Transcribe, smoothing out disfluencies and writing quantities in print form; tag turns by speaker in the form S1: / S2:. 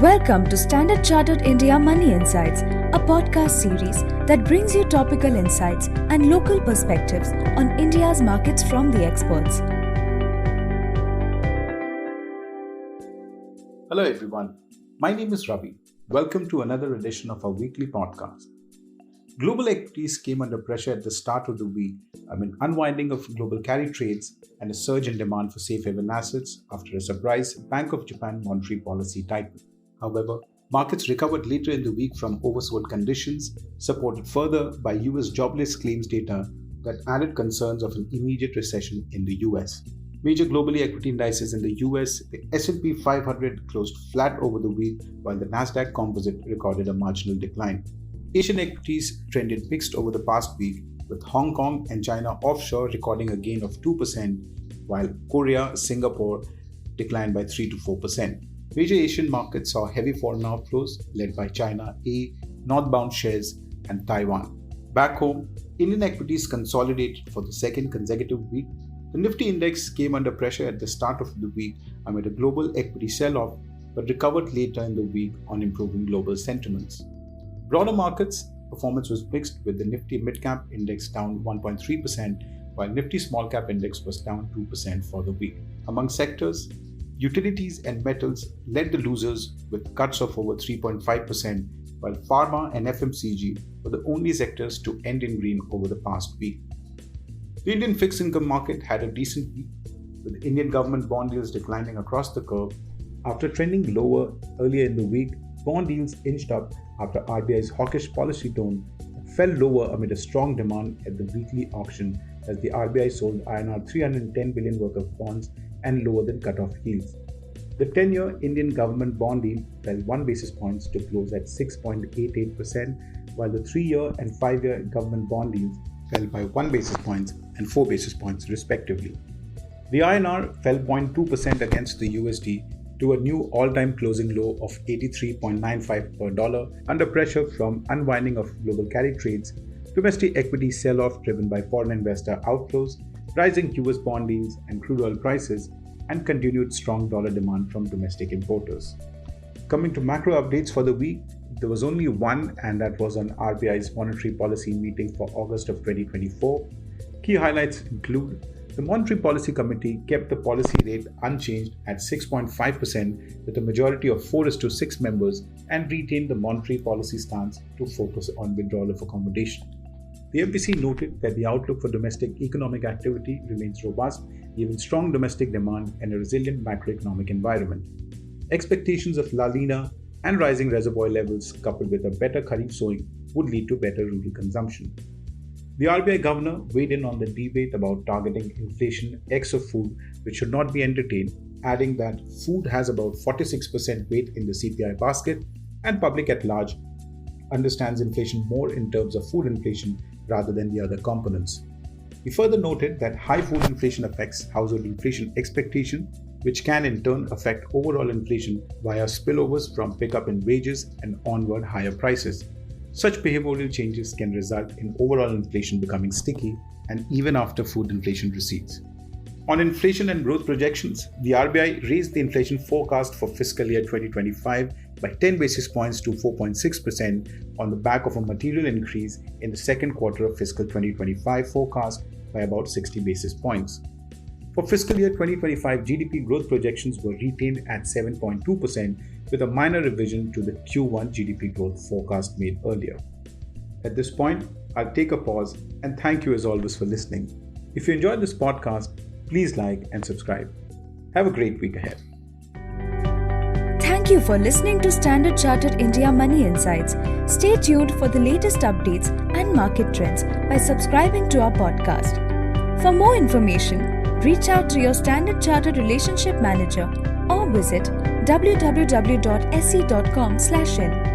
S1: Welcome to Standard Chartered India Money Insights, a podcast series that brings you topical insights and local perspectives on India's markets from the experts.
S2: Hello everyone, my name is Ravi. Welcome to another edition of our weekly podcast. Global equities came under pressure at the start of the week amid unwinding of global carry trades and a surge in demand for safe haven assets after a surprise Bank of Japan monetary policy tightening. However, markets recovered later in the week from oversold conditions, supported further by US jobless claims data that added concerns of an immediate recession in the US. Major globally equity indices in the US, the S&P 500 closed flat over the week, while the Nasdaq Composite recorded a marginal decline. Asian equities trended mixed over the past week, with Hong Kong and China offshore recording a gain of 2%, while Korea, Singapore declined by 3 to 4%. Major Asian markets saw heavy foreign outflows led by China, northbound shares, and Taiwan. Back home, Indian equities consolidated for the second consecutive week. The Nifty index came under pressure at the start of the week amid a global equity sell-off, but recovered later in the week on improving global sentiments. Broader markets performance was mixed, with the Nifty Mid-Cap Index down 1.3%, while Nifty Small-Cap Index was down 2% for the week. Among sectors, utilities and metals led the losers with cuts of over 3.5%, while pharma and FMCG were the only sectors to end in green over the past week. The Indian fixed income market had a decent week, with Indian government bond yields declining across the curve. After trending lower earlier in the week, bond yields inched up after RBI's hawkish policy tone fell lower amid a strong demand at the weekly auction as the RBI sold INR 310 billion worth of bonds and lower than cut-off yields. The 10-year Indian government bond yield fell 1 basis points to close at 6.88%, while the 3-year and 5-year government bond yields fell by 1 basis points and 4 basis points respectively. The INR fell 0.2% against the USD to a new all-time closing low of 83.95 per dollar under pressure from unwinding of global carry trades, domestic equity sell-off driven by foreign investor outflows, rising US bond yields and crude oil prices, and continued strong dollar demand from domestic importers. Coming to macro updates for the week, there was only one, and that was on RBI's monetary policy meeting for August of 2024. Key highlights include the Monetary Policy Committee kept the policy rate unchanged at 6.5% with a majority of 4:6 members and retained the monetary policy stance to focus on withdrawal of accommodation. The MPC noted that the outlook for domestic economic activity remains robust, given strong domestic demand and a resilient macroeconomic environment. Expectations of La Nina and rising reservoir levels coupled with a better Kharif sowing would lead to better rural consumption. The RBI governor weighed in on the debate about targeting inflation ex of food, which should not be entertained, adding that food has about 46% weight in the CPI basket and public at large understands inflation more in terms of food inflation rather than the other components. He further noted that high food inflation affects household inflation expectation, which can in turn affect overall inflation via spillovers from pickup in wages and onward higher prices. Such behavioral changes can result in overall inflation becoming sticky and even after food inflation recedes. On inflation and growth projections, the RBI raised the inflation forecast for fiscal year 2025 by 10 basis points to 4.6% on the back of a material increase in the second quarter of fiscal 2025 forecast by about 60 basis points. For fiscal year 2025, GDP growth projections were retained at 7.2%, with a minor revision to the Q1 GDP growth forecast made earlier. At this point, I'll take a pause and thank you as always for listening. If you enjoyed this podcast, please like and subscribe. Have a great week ahead.
S1: Thank you for listening to Standard Chartered India Money Insights. Stay tuned for the latest updates and market trends by subscribing to our podcast. For more information, reach out to your Standard Chartered Relationship Manager or visit www.se.com/in.